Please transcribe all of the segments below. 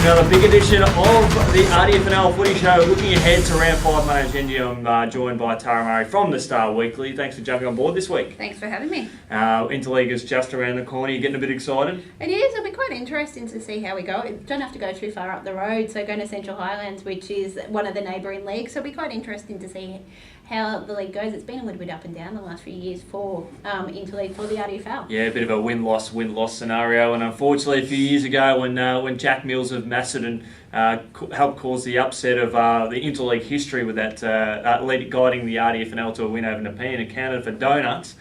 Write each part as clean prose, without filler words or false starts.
Another big edition of the RDFNL Footy Show. Looking ahead to round 5, my name's Yeendy. I'm joined by Tara Murray from the Star Weekly. Thanks for jumping on board this week. Thanks for having me. Interleague is just around the corner. You're getting a bit excited? It is. It'll be quite interesting to see how we go. You don't have to go too far up the road. So going to Central Highlands, which is one of the neighbouring leagues. So it'll be quite interesting to see how the league goes. It's been a little bit up and down the last few years for Interleague for the RDFL. Yeah, a bit of a win-loss scenario. And unfortunately, a few years ago when Jack Mills of Macedon helped cause the upset of the Interleague history with that lead guiding the RDFNL to a win over Nepean, accounted for donuts.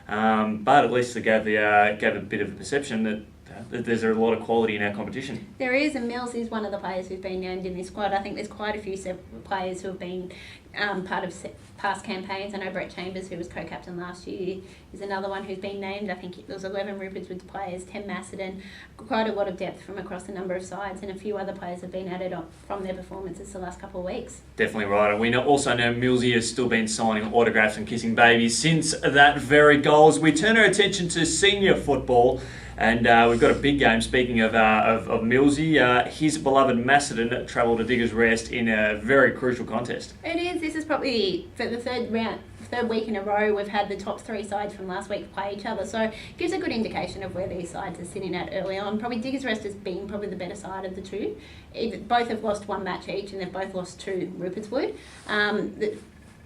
But at least it gave a bit of a perception that there's a lot of quality in our competition. There is, and Mills is one of the players who's been named in this squad. I think there's quite a few players who have been part of past campaigns. I know Brett Chambers, who was co-captain last year, is another one who's been named. I think there was 11 Rupert's Woods players, 10 Macedon, quite a lot of depth from across a number of sides, and a few other players have been added on from their performances the last couple of weeks. Definitely right. And we also know Millsy has still been signing autographs and kissing babies since that very goal. As we turn our attention to senior football, and we've got a big game. Speaking of Millsy, his beloved Macedon travelled to Diggers Rest in a very crucial contest. It is. This is probably for the third week in a row we've had the top three sides from last week play each other. So it gives a good indication of where these sides are sitting at early on. Probably Diggers Rest has been probably the better side of the two. Both have lost one match each, and they've both lost to Rupert's Wood. The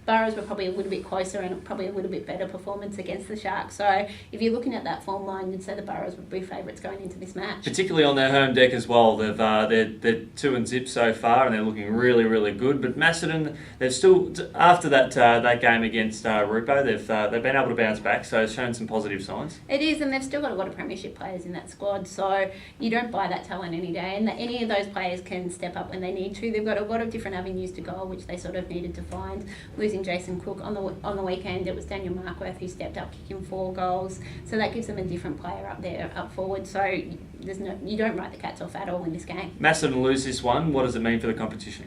Burrows were probably a little bit closer and probably a little bit better performance against the Sharks. So if you're looking at that form line, you'd say the Burrows would be favourites going into this match. Particularly on their home deck as well. They're 2-0 so far, and they're looking really, really good. But Macedon, they've still, after that game against Rupo, they've been able to bounce back. So it's shown some positive signs. It is, and they've still got a lot of premiership players in that squad. So you don't buy that talent any day, and any of those players can step up when they need to. They've got a lot of different avenues to goal, which they sort of needed to find. Losing Jason Cook on the weekend, it was Daniel Markworth who stepped up, kicking 4 goals. So that gives them a different player up forward. So you don't write the Cats off at all in this game. Macedon lose this one. What does it mean for the competition?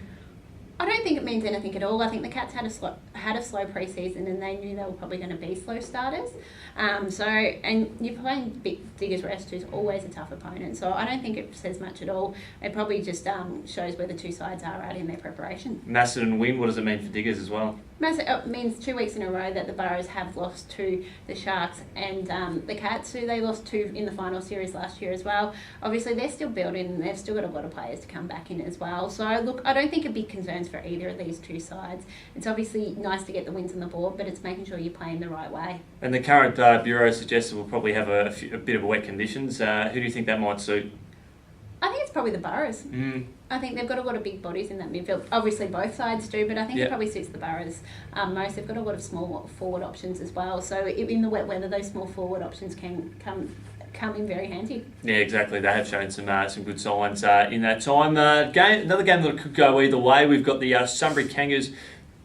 I don't think it means anything at all. I think the Cats had a slow pre-season, and they knew they were probably going to be slow starters. And you're playing Diggers Rest, who's always a tough opponent. So I don't think it says much at all. It probably just shows where the two sides are at in their preparation. Macedon win. What does it mean for Diggers as well? It means 2 weeks in a row that the Burrows have lost to the Sharks and the Cats, who they lost to in the final series last year as well. Obviously, they're still building, and they've still got a lot of players to come back in as well. So, look, I don't think it'd be concerns for either of these two sides. It's obviously nice to get the wins on the board, but it's making sure you're playing the right way. And the current Bureau suggests we'll probably have a bit of wet conditions. Who do you think that might suit? I think it's probably the Burrows. I think they've got a lot of big bodies in that midfield. Obviously, both sides do, but I think it probably suits the Burrows most. They've got a lot of small forward options as well. So in the wet weather, those small forward options can come in very handy. Yeah, exactly. They have shown some good signs in that time. Another game that could go either way. We've got the Sunbury Kangaroos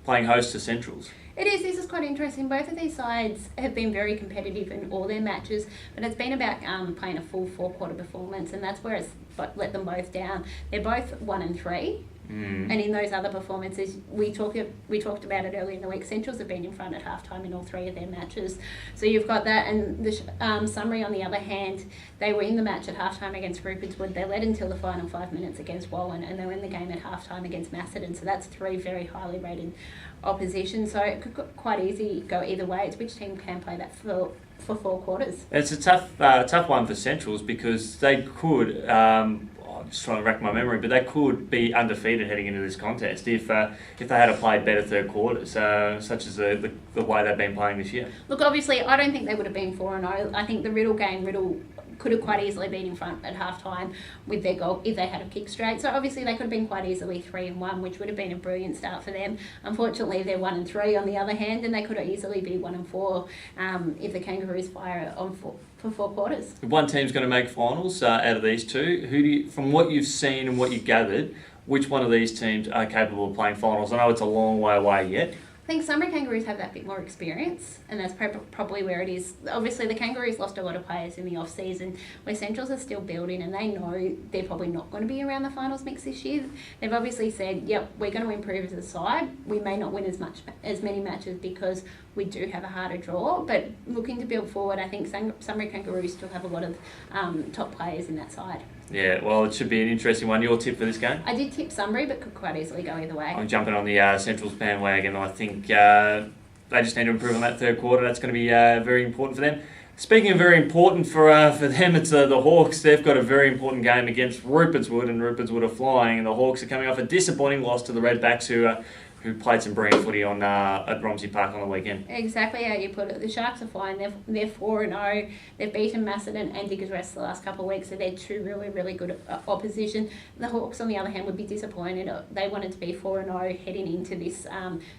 playing host to Centrals. It is. This is quite interesting. Both of these sides have been very competitive in all their matches, but it's been about playing a full 4-quarter performance, and that's where it's let them both down. They're both 1 and 3. And in those other performances, we talked about it earlier in the week, Centrals have been in front at halftime in all 3 of their matches. So you've got that, and the Sunbury, on the other hand, they were in the match at halftime against Rupert's Wood. They led until the final 5 minutes against Wallen, and they were in the game at halftime against Macedon. So that's 3 very highly rated opposition. So it could quite easily go either way. It's which team can play that for 4 quarters. It's a tough one for Centrals, because they could. I'm just trying to rack my memory, but they could be undefeated heading into this contest if they had played better third quarters, such as the way they've been playing this year. Look, obviously, I don't think they would have been 4-0. I think the Riddle could have quite easily been in front at halftime with their goal if they had a kick straight. So obviously they could have been quite easily 3-1, which would have been a brilliant start for them. Unfortunately, they're 1 and 3 on the other hand, and they could have easily be 1 and 4 if the Kangaroos fire on for 4 quarters. If one team's going to make finals out of these two, from what you've seen and what you've gathered, which one of these teams are capable of playing finals? I know it's a long way away yet. I think Sunbury Kangaroos have that bit more experience, and that's probably where it is. Obviously, the Kangaroos lost a lot of players in the off-season, where Centrals are still building, and they know they're probably not going to be around the finals mix this year. They've obviously said, yep, we're going to improve as a side. We may not win as many matches because we do have a harder draw. But looking to build forward, I think Sunbury Kangaroos still have a lot of top players in that side. Yeah, well, it should be an interesting one. Your tip for this game? I did tip Sunbury, but could quite easily go either way. I'm jumping on the Central's bandwagon. I think they just need to improve on that third quarter. That's going to be very important for them. Speaking of very important for them, it's the Hawks. They've got a very important game against Rupert's Wood, and Rupert's Wood are flying. And the Hawks are coming off a disappointing loss to the Redbacks, who played some brilliant footy at Romsey Park on the weekend. Exactly how you put it. The Sharks are flying. They're 4-0. They've beaten Macedon and Diggers Rest the last couple of weeks, so they're two really, really good opposition. The Hawks, on the other hand, would be disappointed. They wanted to be 4-0 heading into this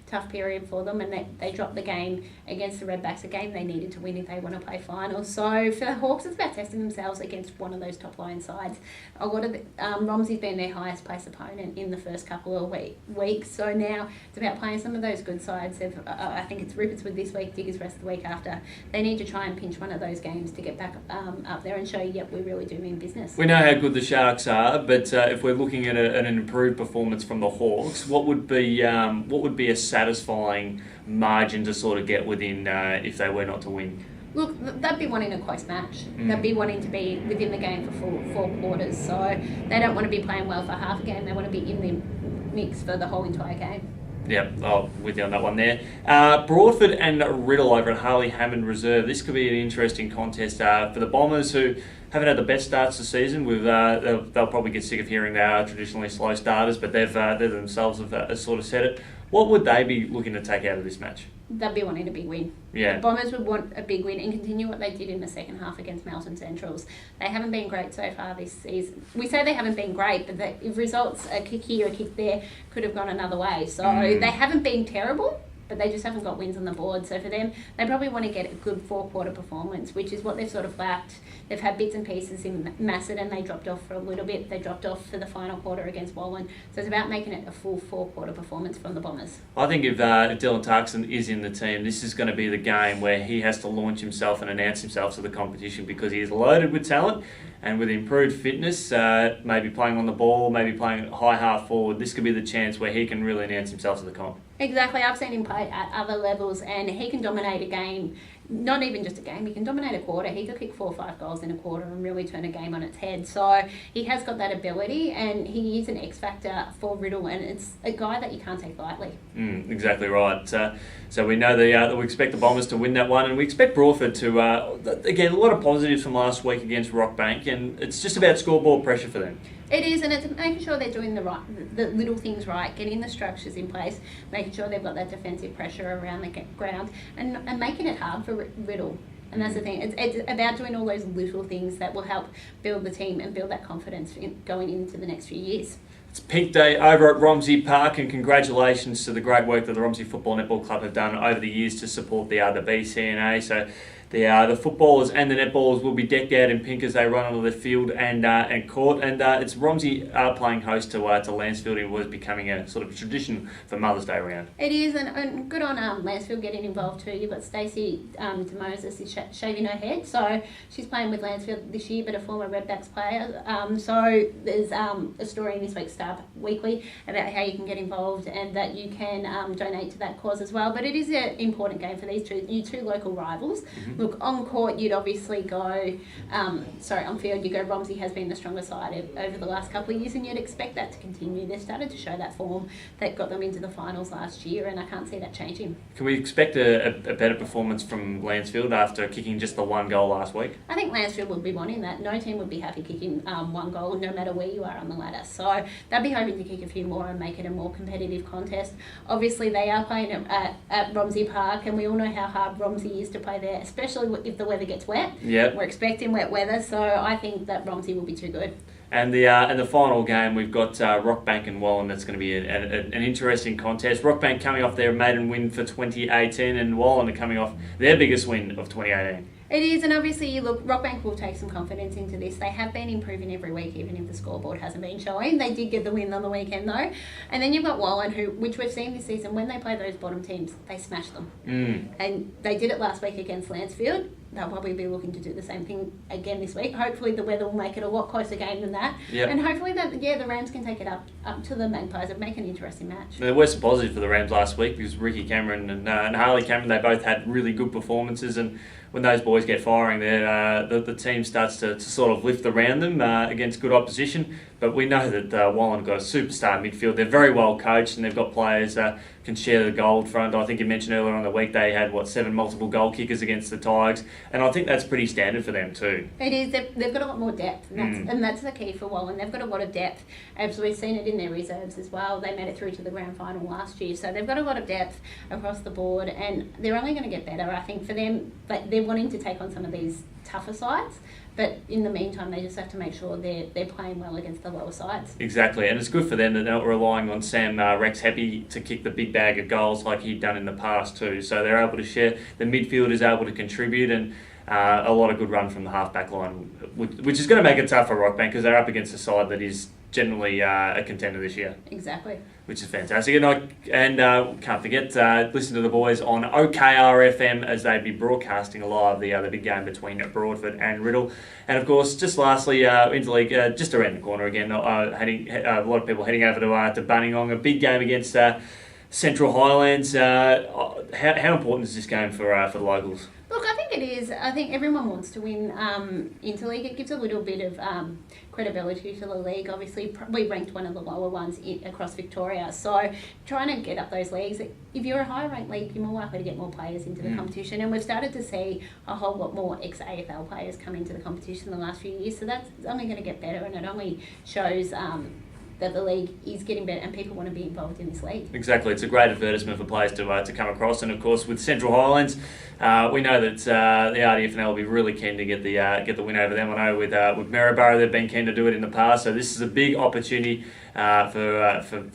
tough period for them, and they dropped the game against the Redbacks, a game they needed to win if they want to play finals. So for the Hawks, it's about testing themselves against one of those top-line sides. A lot of Romsey's been their highest-placed opponent in the first couple of weeks, so now it's about playing some of those good sides. I think it's Rupert's Wood this week, Diggers Rest the week after. They need to try and pinch one of those games to get back up there and show, yep, we really do mean business. We know how good the Sharks are, but if we're looking at an improved performance from the Hawks, what would be a satisfying margin to sort of get within if they were not to win? Look, they'd be wanting a close match. They'd be wanting to be within the game for four quarters. So they don't want to be playing well for half a game. They want to be in the mix for the whole entire game. Yep, with you on that one there. Broadford and Riddle over at Harley Hammond Reserve. This could be an interesting contest for the Bombers, who haven't had the best starts this season. They'll probably get sick of hearing they are traditionally slow starters, but they themselves have sort of said it. What would they be looking to take out of this match? They'd be wanting a big win. Yeah. The Bombers would want a big win and continue what they did in the second half against Melton Centrals. They haven't been great so far this season. We say they haven't been great, but if results, a kick here, a kick there, could have gone another way. So they haven't been terrible, but they just haven't got wins on the board. So for them, they probably want to get a good four-quarter performance, which is what they've sort of lacked. They've had bits and pieces in Macedon. They dropped off for a little bit. They dropped off for the final quarter against Wallen. So it's about making it a full four-quarter performance from the Bombers. I think if Dylan Tarkson is in the team, this is going to be the game where he has to launch himself and announce himself to the competition, because he is loaded with talent. And with improved fitness, maybe playing on the ball, maybe playing high half forward, this could be the chance where he can really announce himself to the comp. Exactly. I've seen him play at other levels, and he can dominate a game. Not even just a game, he can dominate a quarter. He could kick 4 or 5 goals in a quarter and really turn a game on its head. So he has got that ability, and he is an X factor for Riddle, and it's a guy that you can't take lightly. Exactly right. So we know that we expect the Bombers to win that one, and we expect Broadford to, again, a lot of positives from last week against Rockbank, and it's just about scoreboard pressure for them. It is, and it's making sure they're doing the little things right, getting the structures in place, making sure they've got that defensive pressure around the ground, and making it hard for Riddle. And that's the thing. It's about doing all those little things that will help build the team and build that confidence going into the next few years. It's peak day over at Romsey Park, and congratulations to the great work that the Romsey Football Netball Club have done over the years to support the BCNA. So the footballers and the netballers will be decked out in pink as they run onto the field and court. And it's Romsey playing host to Lansfield, who was becoming a sort of tradition for Mother's Day round. It is, and good on Lansfield getting involved too. You've got Stacey DeMoses is shaving her head, so she's playing with Lansfield this year, but a former Redbacks player. So there's a story in this week's Star Weekly about how you can get involved and that you can donate to that cause as well. But it is an important game for these two local rivals. Mm-hmm. Look, on court, you'd obviously go, on field, you go Romsey has been the stronger side over the last couple of years, and you'd expect that to continue. They've started to show that form that got them into the finals last year, and I can't see that changing. Can we expect a better performance from Lansfield after kicking just the 1 goal last week? I think Lansfield would be wanting that. No team would be happy kicking 1 goal, no matter where you are on the ladder. So they'd be hoping to kick a few more and make it a more competitive contest. Obviously, they are playing at Romsey Park, and we all know how hard Romsey is to play there, especially if the weather gets wet. Yep. We're expecting wet weather, so I think that Romsey will be too good. And the final game, we've got Rockbank and Wallen. That's going to be an interesting contest. Rockbank coming off their maiden win for 2018, and Wallen are coming off their biggest win of 2018. It is, and obviously, look, Rockbank will take some confidence into this. They have been improving every week, even if the scoreboard hasn't been showing. They did get the win on the weekend, though. And then you've got Wallen, which we've seen this season, when they play those bottom teams, they smash them. And they did it last week against Lansfield. they'll probably be looking to do the same thing again this week. Hopefully the weather will make it a lot closer game than that. Yep. And hopefully the Rams can take it up to the Magpies and make an interesting match. There were some positives for the Rams last week because Ricky Cameron and Harley Cameron, they both had really good performances, and when those boys get firing, the team starts to sort of lift around them against good opposition. But we know that Wallen got a superstar midfield. They're very well coached, and they've got players can share the goal front. I think you mentioned earlier on the week they had 7 multiple goal kickers against the Tigers, and I think that's pretty standard for them too. It is. They've got a lot more depth, and that's the key for Wallen. They've got a lot of depth, as we've seen it in their reserves as well. They made it through to the grand final last year, so they've got a lot of depth across the board, and they're only going to get better. I think for them, they're wanting to take on some of these tougher sides, but in the meantime, they just have to make sure they're playing well against the lower sides. Exactly, and it's good for them that they're not relying on Sam Rex Happy to kick the big bag of goals like he'd done in the past too. So they're able to share. The midfield is able to contribute, and a lot of good run from the half-back line, which is going to make it tough for Rockbank because they're up against a side that is generally a contender this year. Exactly. Which is fantastic. And can't forget, listen to the boys on OKRFM as they be broadcasting live the big game between Broadford and Riddle. And of course, just lastly, Interleague, just around the corner again, a lot of people heading over to Bunnyong, a big game against Central Highlands. How important is this game for the locals? Look, I think it is. I think everyone wants to win Interleague. It gives a little bit of credibility to the league. Obviously, we ranked one of the lower ones across Victoria. So trying to get up those leagues, if you're a higher ranked league, you're more likely to get more players into the competition. And we've started to see a whole lot more ex-AFL players come into the competition in the last few years. So that's only going to get better, and it only shows that the league is getting better and people want to be involved in this league. Exactly, it's a great advertisement for players to come across, and of course with Central Highlands, we know that the RDFNL will be really keen to get the win over them. I know with Moorabool they've been keen to do it in the past, so this is a big opportunity for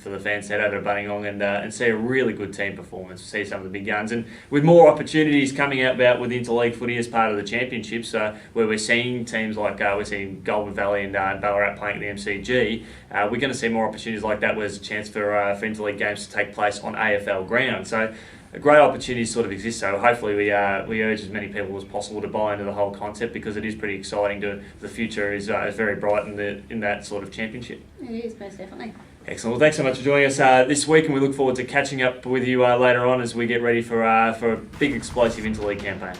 the fans to head over to Bunnyong and see a really good team performance, see some of the big guns, and with more opportunities coming out about with Interleague footy as part of the championships, where we're seeing teams like we're seeing Goulburn Valley and Ballarat playing at the MCG, we're going to see more opportunities like that where there's a chance for Interleague games to take place on AFL ground. So a great opportunity sort of exists. So hopefully we urge as many people as possible to buy into the whole concept because it is pretty exciting. The future is very bright in that sort of championship. It is, most definitely. Excellent. Well, thanks so much for joining us this week, and we look forward to catching up with you later on as we get ready for a big explosive Interleague campaign.